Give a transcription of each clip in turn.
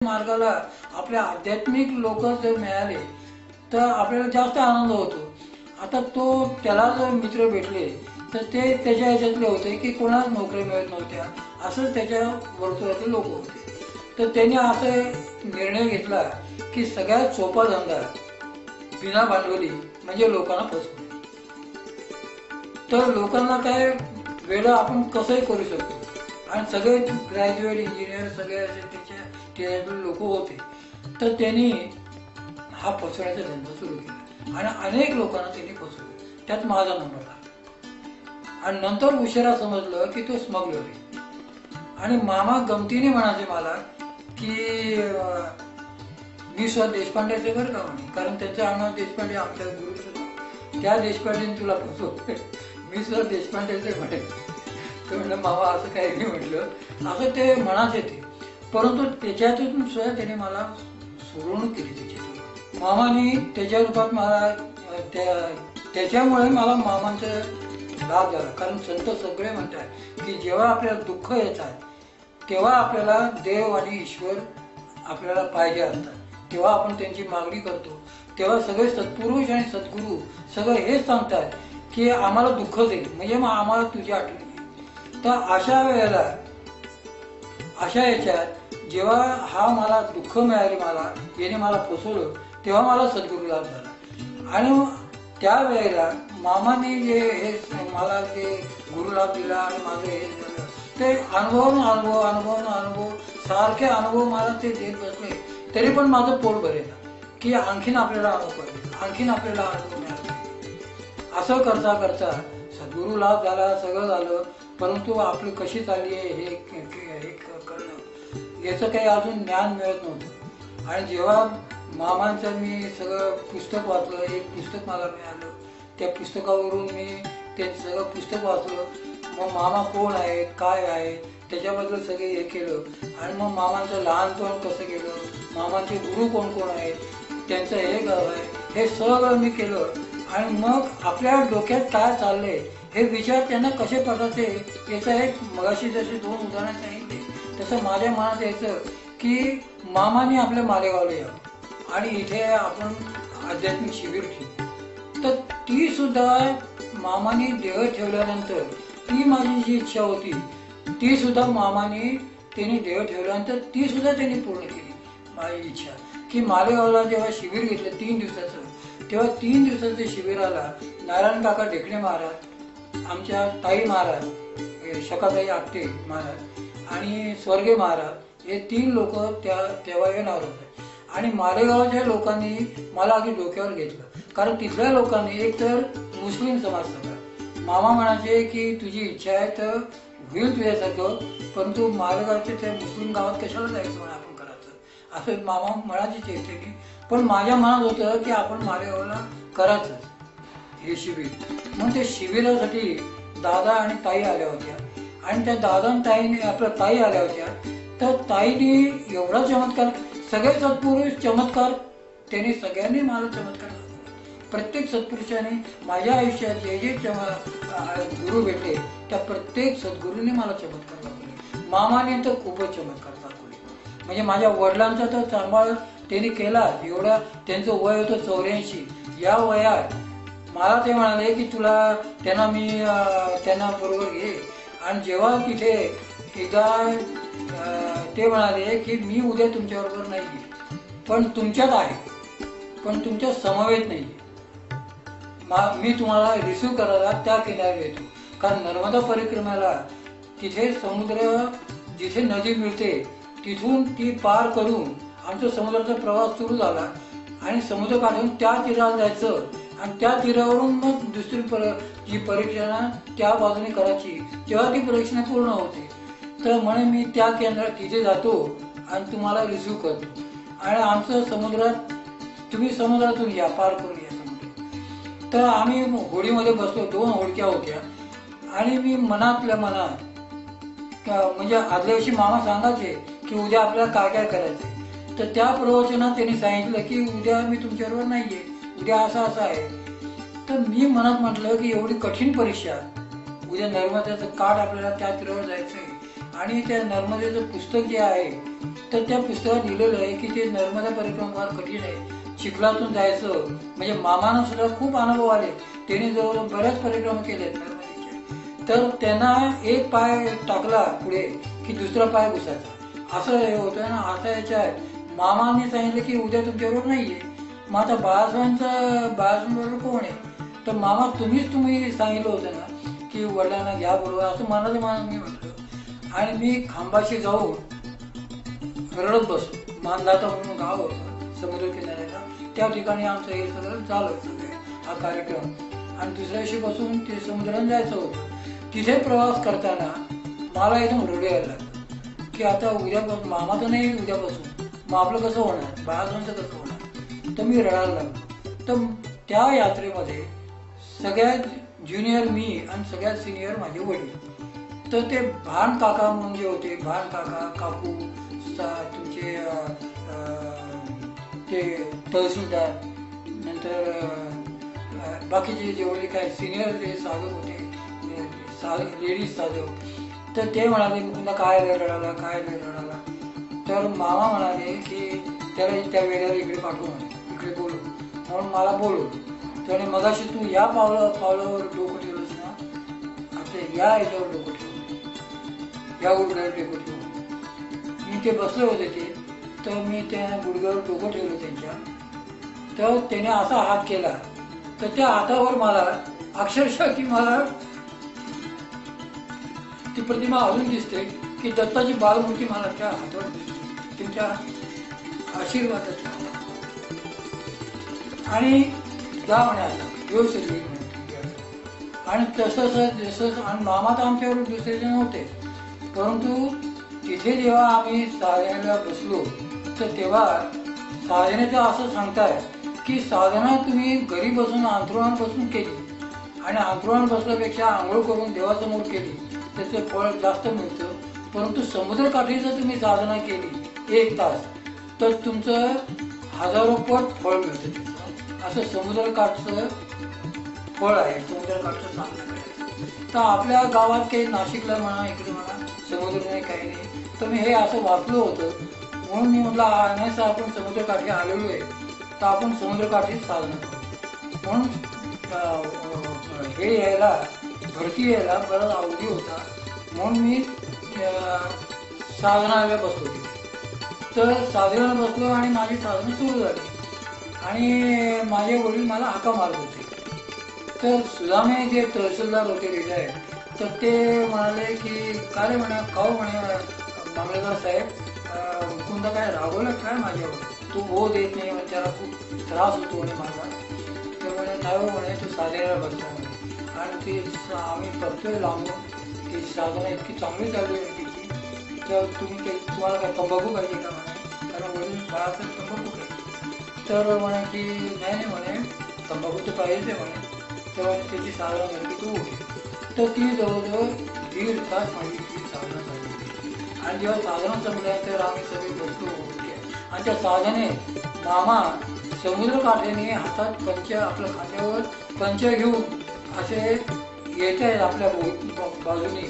मार्गाला आपले आध्यात्मिक लोक जर मिळाले तर आपल्याला जास्त आनंद होतो. आता त्याला जर मित्र भेटले तर ते त्याच्या ह्याच्यातले होते की कोणाला नोकरी मिळत नव्हत्या, असंच त्याच्या वर्तुळातील लोक होते. तर त्यांनी असा निर्णय घेतला की सगळ्यात सोपा धंदा बिना भांडवली म्हणजे लोकांना फसवणे. तर लोकांना काय वेळ आपण कसंही करू शकतो. आणि सगळे ग्रॅज्युएट इंजिनियर सगळे असे त्याच्या लोक होते. तर त्यांनी हा फसवण्याचा धंदा सुरू केला आणि अनेक लोकांना त्यांनी फसवलं. त्यात माझा नंबर आला. आणि नंतर उशिरा समजलं की तो स्मगलर आहे. आणि मामा गमतीने म्हणाले मला की मी स्वतः देशपांडेचे बरं का म्हणे, कारण त्यांचं आडनाव देशपांडे आमच्या गुरुचं, त्या देशपांडेने तुला फसवलं. मी स्वतः देशपांडेचे म्हणे. तर म्हणलं मामा असं काही नाही म्हटलं, असं ते म्हणायचे ते. परंतु त्याच्यातून सुद्धा त्याने मला सोडवणूक केली त्याच्यातून. मामाने त्याच्या रूपात मला त्याच्यामुळे मला मामांचा लाभ झाला. कारण संत सगळे म्हणतात की जेव्हा आपल्याला दुःख येतात तेव्हा आपल्याला देव आणि ईश्वर आपल्याला पाहिजे असतात, तेव्हा आपण त्यांची मागणी करतो. तेव्हा सगळे सत्पुरुष आणि सद्गुरू सगळे हेच सांगतात की आम्हाला दुःख दे, म्हणजे मग आम्हाला तुझी आठवण येईल. तर अशा वेळेला अशा याच्यात जेव्हा हा मला दुःख मिळाले, याने मला फसवलं, तेव्हा मला सद्गुरू लाभ झाला. आणि त्या वेळेला मामाने जे हे मला जे गुरुलाभ दिला आणि माझं हे झालं, ते अनुभव सारखे अनुभव मला ते देत बसले. तरी पण माझं पोट भरेना की आणखीन आपल्याला अनुभव पाहिजे, आणखीन आपल्याला अनुभव मिळाला. असं करता करता सद्गुरू लाभ झाला, सगळं झालं. परंतु आपली कशी चालली आहे हे कळणं, याचं काही अजून ज्ञान मिळत नव्हतं. आणि जेव्हा मामांचं मी सगळं पुस्तक वाचलं, एक पुस्तक मला मिळालं, त्या पुस्तकावरून मी ते सगळं पुस्तक वाचलं. मग मामा कोण आहेत, काय आहे, त्याच्याबद्दल सगळे हे केलं. आणि मग मामांचं लहानपण कसं गेलं, मामाचे गुरु कोण कोण आहेत, त्यांचं हे गाव आहे, हे सगळं मी केलं. आणि मग आपल्या डोक्यात काय चाललंय हे विचार त्यांना कसे पडायचे याचं एक मगाशी जसे 2 उदाहरणं सांगितले तसं माझ्या मनात यायचं की मामाने आपल्या मालेगावला यावं आणि इथे आपण आध्यात्मिक शिबिर ठेवू. तर ती सुद्धा मामाने देह ठेवल्यानंतर ती माझी जी इच्छा होती ती सुद्धा मामाने त्यांनी देह ठेवल्यानंतर ती सुद्धा त्यांनी पूर्ण केली. माझी इच्छा की मालेगावला जेव्हा शिबिर घेतलं 3 दिवसाचं, तेव्हा 3 दिवसाच्या शिबिराला नारायण काका ढेकणे महाराज, आमच्या ताई महाराज, शकाताई आपटे महाराज आणि स्वर्गे महाराज हे 3 लोक तेव्हा येणार होते. आणि मालेगावच्या लोकांनी मला अगदी डोक्यावर घेतलं, कारण तिथल्या लोकांनी एक तर मुस्लिम समाज सगळा मामा म्हणायचे की तुझी इच्छा आहे तर होईल तुझ्यासारखं, परंतु मालेगावच्या त्या मुस्लिम गावात कशाला जायचं म्हणून आपण करायचं असं मामा म्हणायचे की. पण माझ्या मनात होतं की आपण मालेगावला करायचं हे शिबिर. मग त्या शिबिरासाठी दादा आणि ताई आल्या होत्या. आणि त्या दादा आणि ताईने आपल्या ताई आल्या होत्या. तर ताईने एवढा चमत्कार, सगळे सत्पुरुष चमत्कार, त्यांनी सगळ्यांनी मला चमत्कार दाखवले. प्रत्येक सत्पुरुषाने माझ्या आयुष्यात जे जे गुरु भेटले त्या प्रत्येक सद्गुरूंनी मला चमत्कार दाखवले. मामाने तर खूपच चमत्कार दाखवले. म्हणजे माझ्या वडिलांचा तर सांभाळ त्यांनी केला. एवढा त्यांचं वय होतं 84. या वयात मला ते म्हणाले की तुला त्यांना बरोबर घे. आणि जेव्हा तिथे एकदा ते म्हणाले की मी उद्या तुमच्याबरोबर नाही आहे, पण तुमच्यात आहे, पण तुमच्या समवेत नाही आहे. मी तुम्हाला रिसिव्ह करायला त्या किनारी येतो. कारण नर्मदा परिक्रमेला तिथे समुद्र, जिथे नदी मिळते तिथून ती पार करून आमचा समुद्राचा प्रवास सुरू झाला. आणि समुद्र काढून त्या तीराला जायचं आणि त्या तीरावरून मग दुसरी जी परीक्षणा त्या बाजूने करायची. जेव्हा ती परीक्षणा पूर्ण होते तर म्हणे मी त्या केंद्रात तिथे जातो आणि तुम्हाला रिसिव्ह करतो. आणि आमचं समुद्रात तुम्ही समुद्रातून या, पार करून या समुद्र. तर आम्ही होडीमध्ये बसलो. 2 होडक्या होत्या. आणि मी मनातल्या मनात म्हणजे आदल्या दिवशी मामा सांगायचे की उद्या आपल्याला काय काय करायचंय. तर त्या प्रवचनात त्यांनी सांगितलं की उद्या मी तुमच्याबरोबर नाहीये, उद्या असं असं आहे. तर मी मनात म्हटलं की एवढी कठीण परीक्षा, उद्या नर्मदेचं काठ आपल्याला त्या तीरावर जायचंय आणि त्या नर्मदेचं पुस्तक जे आहे तर त्या पुस्तकात लिहिलेलं आहे की ते नर्मदा परिक्रमा फार कठीण आहे, चिखलातून जायचं. म्हणजे मामानं सुद्धा खूप अनुभव आले, त्याने जवळ बऱ्याच परिक्रमा केल्यात नर्मदेच्या. तर त्यांना एक पाय टाकला पुढे की दुसरा पाय घुसायचा, असं हे होतं ना. आता याच्यात मामाने सांगितलं की उद्या तुमच्याबरोबर नाहीये. मग आता बाळासाहेबांबरोबर कोण आहे? तर मामा तुम्ही सांगितलं होतं ना की वडिलांना घ्या बरोबर, असं मनाला मी म्हटलं. आणि मी खांबाशी जाऊन रडत बसलो. मानदाता म्हणून गाव होतं समुद्र किनाऱ्याला, त्या ठिकाणी आमचं हे सगळं झालं, सगळं हा कार्यक्रम. आणि दुसऱ्या दिवशी बसून ते समुद्रात जायचं होतं. तिथे प्रवास करताना मला एकदम रडू यायला लागलं की आता उद्यापासून मामा तर नाही, उद्यापासून मग आपलं कसं होणार, बाळासाहेबांचं कसं होणार. तर मी रडायला लागलो. तर त्या यात्रेमध्ये सगळ्यात ज्युनियर मी आणि सगळ्यात सिनियर माझे वडील. तर ते भान काका म्हणून जे होते, भान काका, काकू, तुमचे ते तहसीलदार, नंतर बाकीचे जेवढे काय सिनियर जे साधक होते, लेडीज साधक, तर ते म्हणाले तुला काय रडाला, काय रडाला. तर मामा म्हणाले की त्याला त्या वेळेला इकडे पाठवू, इकडे बोलू म्हणून मला बोलवलं. त्याने मगाशी तू या पावलावर डोकं ठेवलंस ना, आता या याच्यावर डोकं ठेवलं, या गुडघ्यावर डोकं ठेवलं. मी ते बसले होते ते, तर मी त्या गुडघ्यावर डोकं ठेवलं त्यांच्या. तर त्याने असा हात केला, तर त्या हातावर मला अक्षरशः की मला ती प्रतिमा अजून दिसते की दत्ताची बालमूर्ती मला त्या हातावर दिसते, त्यांच्या आशीर्वादाच्या. आणि जा म्हणे आता व्यवस्थित येईल म्हणे. आणि जसं आणि मामा तर आमच्यावर दुसरे जण होते, परंतु तिथे जेव्हा आम्ही साधनेला बसलो तर तेव्हा साधनेचं असं सांगताय की साधना तुम्ही घरी बसून अंथरुणावर बसून केली आणि अंथरुणावर बसल्यापेक्षा आंघोळ करून देवासमोर केली त्याचं फळ जास्त मिळतं. परंतु समुद्रकाठी तुम्ही साधना केली 1 तास तर तुमचं हजारो पट फळ मिळतं. असं समुद्रकाठचं फळ आहे, समुद्रकाठचं साधना करायचं. तर आपल्या गावात काही नाशिकला म्हणा, इकडे म्हणा, समुद्र नाही, काही नाही. तर मी हे असं वाचलं होतं म्हणून मी म्हटलं नाही आपण समुद्रकाठी आलेलो आहे तर आपण समुद्रकाठीच साधना करू. म्हणून हे यायला भरती यायला बराच अवधी होता, म्हणून मी साधनाला बसलो. तर साधनाला बसलो आणि माझी साधना सुरू झाली आणि माझे वडील मला हाका मारत होते. तर सुदामे जे तहसीलदार होते रिटायर, तर ते म्हणाले की काय रे म्हणे, खाऊ म्हणे मामलेदार साहेब, मुकुंदा काय रागवलं काय माझ्यावर, तू हो देत नाही म्हणजे त्याला खूप त्रास होतो म्हणे माझा. तर म्हणे नाही हो म्हणे, तू साधनेला बसतो म्हणे. आणि ती आम्ही बघतोय लांबून की साधना इतकी चांगली चालू आहे तिची, तर तुम्हाला काय तंबाखू पाहिजे का म्हणे, कारण वडील बाळाचं तंबाखू पाहिजे. तर म्हणे की नाही म्हणे, तंबाखू तर पाहिजे म्हणे. तेव्हा त्याची साधना झाली की तू उठे. तर ती जवळजवळ 1.5 तास माझी ती साधना झाली. आणि जेव्हा साधना संपल्यानंतर आम्ही सगळे बसलो आणि त्या साधने मामा समुद्रकाठ्याने हातात पंच, आपल्या खांद्यावर पंच घेऊन असे येत आहेत आपल्या बाजूने,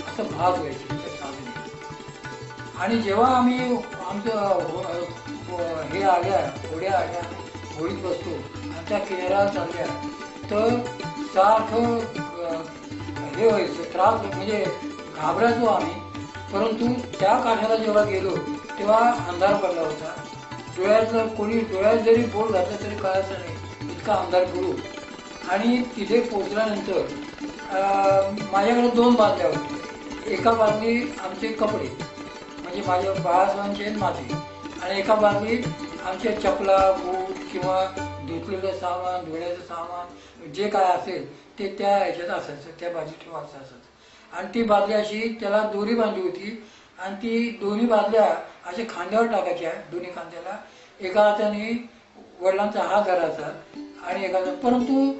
असं भाग व्हायचे त्या साधने. आणि जेव्हा आम्ही आमचं हे आल्या होड्या आल्या, होडीत बसतो आणि त्या किनाऱ्यावर चालल्या, तर सारखं हे व्हायचं, त्रास म्हणजे घाबरायचो आम्ही. परंतु त्या काठाला जेव्हा गेलो तेव्हा अंधार पडला होता. डोळ्यात जरी बोट घातलं तरी कळायचं नाही, इतका अंधार पडू. आणि तिथे पोचल्यानंतर माझ्याकडे 2 बादल्या होत्या. एका बादली आमचे कपडे म्हणजे माझ्या बाळासाहेबांचे माझे, आणि एका बादलीत आमच्या चपला, बूट किंवा धुतलेलं सामान, धुण्याचं सामान जे काय असेल ते त्या ह्याच्यात असायचं, त्या बाजूला ठेवायचं असायचं. आणि ती बादली अशी त्याला दोरी बांधली होती आणि ती दोन्ही बादल्या असे खांद्यावर टाकायच्या, दोन्ही खांद्याला. एका हाताने वडिलांचा हात धरायचा आणि एका, परंतु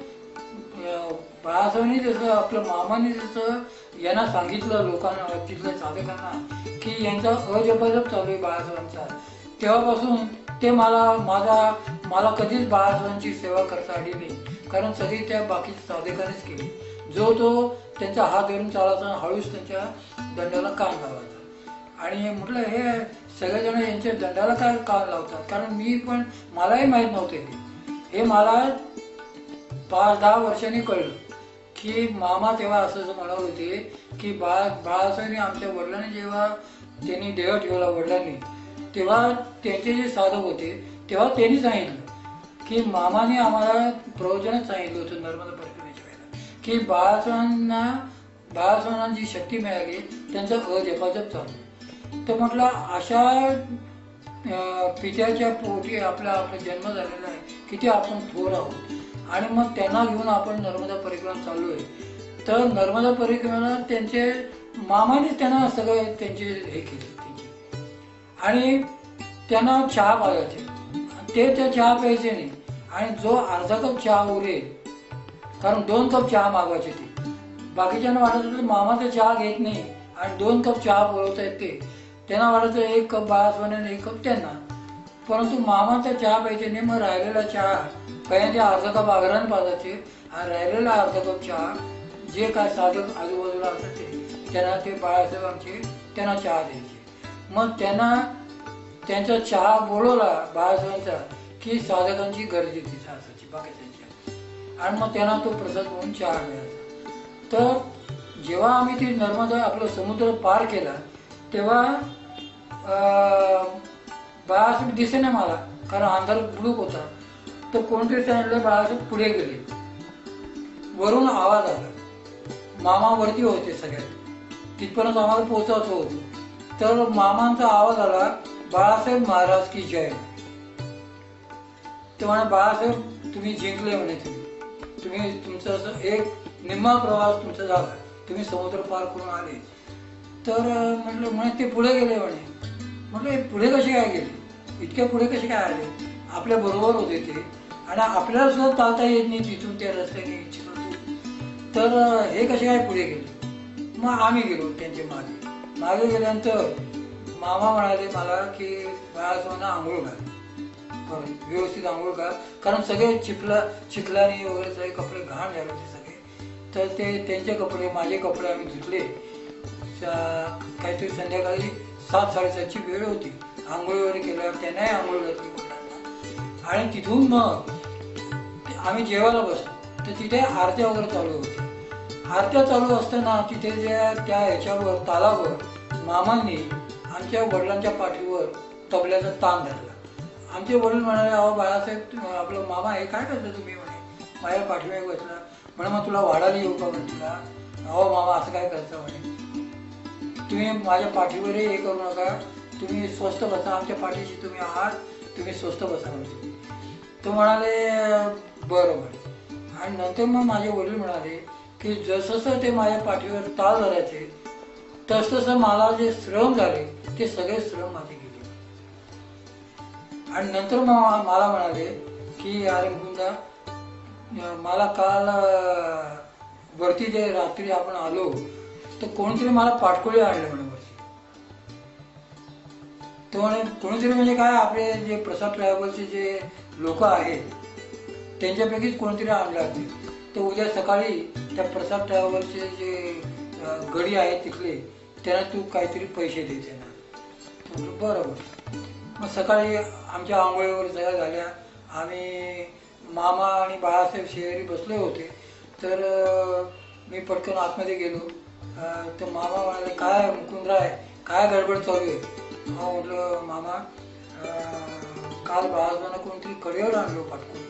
बाळासाहेबांनी जसं, आपल्या मामाने जसं यांना सांगितलं, लोकांना, तिथल्या साधकांना की यांचा अजबजब चालू आहे बाळासाहेबांचा, तेव्हापासून ते मला कधीच बाळासाहेबांची सेवा करता आली नाही. कारण सगळी त्या बाकीच्या साधकांनीच केली. जो तो त्यांचा हात धरून चालायचा, हळूच त्यांच्या दंडाला कान लावायचा. आणि म्हटलं हे सगळेजण यांच्या दंडाला काय कान लावतात, कारण मी पण मलाही माहीत नव्हते हे मला 5-10 वर्षांनी कळलं की मामा तेव्हा असं म्हणत होते की बाळासाहेबांनी आमच्या वडिलांनी जेव्हा त्यांनी देह ठेवला वडिलांनी, तेव्हा त्यांचे जे साधक होते तेव्हा त्यांनी सांगितलं की मामाने आम्हाला प्रवचनच सांगितलं होतं नर्मदा परिक्रमेच्या वेळेला की बाळासाहेबांना जी शक्ती मिळाली त्यांचा अजपाजप चालू. तर म्हटलं अशा पित्याच्या पोटी आपला जन्म झालेला आहे, किती आपण थोर आहोत आणि मग त्यांना घेऊन आपण नर्मदा परिक्रमा चालू आहे. तर नर्मदा परिक्रमेला त्यांचे मामानेच त्यांना सगळं त्यांचे हे केले त्यांची, आणि त्यांना चहा पाजायचे ते त्या चहा प्यायचे नाही, आणि जो अर्धा कप चहा उरेल, कारण 2 कप चहा मागवायचे ते, बाकीच्यांना वाटत होतं मामा चहा घेत नाही आणि 2 कप चहा बोलवता येत ते, त्यांना वाटायचं 1 कप बाळासाहेबांना 1 कप त्यांना, परंतु मामाचा चहा प्यायचे नाही. मग राहिलेला चहा पहिल्यांदा अर्धा कप आग्रहाने पाजायचे आणि राहिलेला अर्धा कप चहा जे काय साधक आजूबाजूला असायचे त्यांना ते बाळासाहेब आमचे त्यांना चहा द्यायचे. मग त्यांचा चहा बोलवला बाळासाहेबांचा की साधकांची गर्दी तिथे असायची बाकीच्यांची, आणि मग त्यांना तो प्रसाद म्हणून चहा मिळायचा. तर जेव्हा आम्ही ती नर्मदा आपलं समुद्र पार केला तेव्हा बाळासाहेब दिसे नाही मला, कारण अंधार बुडूक होता. तर कोणतरी सांगितलं बाळासाहेब पुढे गेले, वरून आवाज आला, मामा वरती होते सगळ्यात, तिथपर्यंत आम्हाला पोहोचायचं होतं. तर मामांचा आवाज आला, बाळासाहेब महाराज की जय. ते म्हणे बाळासाहेब तुम्ही जिंकले म्हणे, तुम्ही तुमचं असं एक निम्मा प्रवास तुमचा झाला, तुम्ही समुद्र पार करून आले. तर म्हटलं म्हणे ते पुढे गेले म्हणे. म्हटलं पुढे कसे काय गेले, इतक्या पुढे कसे काय आले, आपल्या बरोबर होते ते, आणि आपल्याला सुद्धा चालता येत नाही तिथून त्या रस्त्याने. तर हे कसे काय पुढे गेले. मग आम्ही गेलो त्यांच्या मागे गेल्यानंतर मामा म्हणाले मला की बाळासाहेबांना आंघोळ घाल, व्यवस्थित आंघोळ घाल, कारण सगळे चिखलाने वगैरे सगळे कपडे घाण झाले होते सगळे. तर ते त्यांचे कपडे माझे कपडे आम्ही धुतले. काहीतरी संध्याकाळी 7-7:30ची वेळ होती. आंघोळ वगैरे केल्यावर त्यांनाही आंघोळ घातली मुलांना, आणि तिथून मग आम्ही जेवायला बसलो. तर तिथे आरत्या वगैरे चालू होती. आरत्या चालू असताना तिथे त्या ह्याच्यावर तालावर मामांनी आमच्या वडिलांच्या पाठीवर तबल्याचा ताण धरला. आमचे वडील म्हणाले अहो बाळासाहेब आपलं मामा हे काय करता तुम्ही म्हणे, माझ्या पाठीमागे बसला. म्हणे मग तुला वाढायला येऊ का म्हणे तुला. अहो मामा असं काय करता म्हणे, तुम्ही माझ्या पाठीवरही हे करू नका, तुम्ही स्वस्थ बसा, आमच्या पाठीशी तुम्ही आहात, तुम्ही स्वस्थ बसा म्हणजे. तो म्हणाले बरं बरं. आणि नंतर मग माझे वडील म्हणाले की जसं ते माझ्या पाठीवर ताल धरायचे तसं मला जे श्रम झाले ते सगळे श्रम माझे गेले. आणि नंतर मग मला म्हणाले की अरे मुकुंदा, मला काल वरती जे रात्री आपण आलो तर कोणीतरी मला पाटकोळी आणले म्हणे वरती. तो म्हणे कोणीतरी म्हणजे काय, आपले जे प्रसाद ट्रॅव्हल्सचे जे लोक आहेत त्यांच्यापैकीच कोणीतरी आणले होते. तर उद्या सकाळी त्या प्रसाद ट्रॅव्हल्सचे जे गडी आहेत तिथले त्यांना तू काहीतरी पैसे दे त्यांना. बरोबर. मग सकाळी आमच्या आंघोळीवर सगळ्या झाल्या, आम्ही मामा आणि बाळासाहेब शेजारी बसले होते. तर मी पटकन आतमध्ये गेलो. तर मामा म्हणाले काय मुकुंदराय काय गडबड चालू आहे. म्हटलं मामा काल बाळासाहेबांना कोणतरी कडेवर आणलो पाठकून,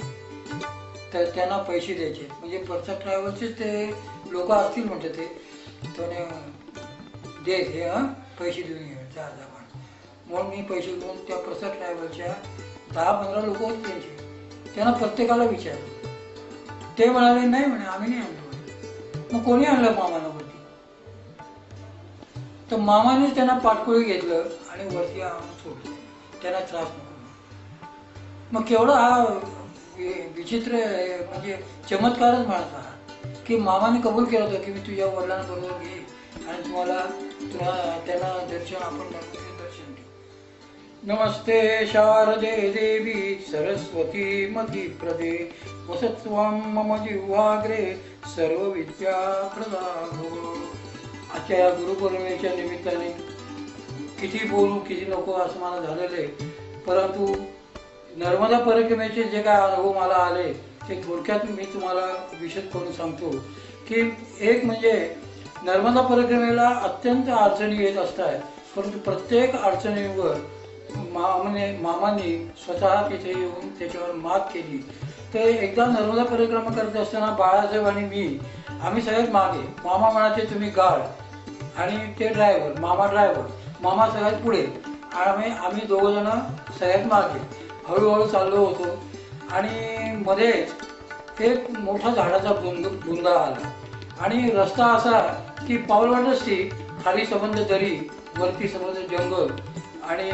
तर त्यांना पैसे द्यायचे, म्हणजे प्रसाद ट्रॅव्हल्सचे ते लोक असतील म्हणते ते. त्याने दे हे पैसे देऊन ये जा. म्हणून मी पैसे घेऊन त्या प्रसाद ट्रॅव्हल्सच्या 10-15 लोक होते त्यांचे, त्यांना प्रत्येकाला विचारलं. ते म्हणाले नाही म्हणे आम्ही नाही आणलो. मग कोणी आणलं मामाला वरती. तर मामाने त्यांना पाटकोळी घेतलं आणि वरती आणून सोडलं, त्यांना त्रास नको. मग केवढा हा विचित्र म्हणजे चमत्कारच म्हणत हा की मामाने कबूल केलं होतं की मी तुझ्या वडिलांबरोबर घे आणि तुला त्यांना दर्शन आपण दर्शन देऊ. नमस्ते शारदे देवी सरस्वती मती प्रदे वसत्वं मम जिह्वाग्रे सर्व विद्या प्रदा भव. आजच्या या गुरुपौर्णिमेच्या निमित्ताने किती बोलू किती नको असं मला झालेलं आहे. परंतु नर्मदा परिक्रमेचे जे काय अनुभव मला आले ते थोडक्यात मी तुम्हाला विशद करून सांगतो की एक म्हणजे नर्मदा परिक्रमेला अत्यंत अडचणी येत असतात, परंतु प्रत्येक अडचणीवर मामांनी स्वतः तिथे येऊन त्याच्यावर मात केली. तर एकदा नर्मदा परिक्रमा करत असताना बाळासाहेब आणि मी आम्ही सगळ्यात मागे, मामा म्हणाले तुम्ही गार्ड आणि ते ड्रायव्हर, मामा सगळ्यात पुढे, आम्ही दोघं जण सगळ्यात मागे हळूहळू चाललो होतो. आणि मध्येच एक मोठा झाडाचा बुंदा आला आणि रस्ता असा की पाऊलवाटच ती खाली संबंध दरी, वरती संबंध जंगल आणि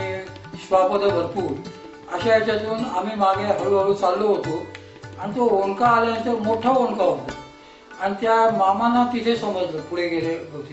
श्वापद भरपूर अशा याच्यातून आम्ही मागे हळूहळू चाललो होतो. आणि तो ओंका आल्यानंतर मोठा ओंका होता आणि त्या मामांना तिथे समजलं पुढे गेले होते.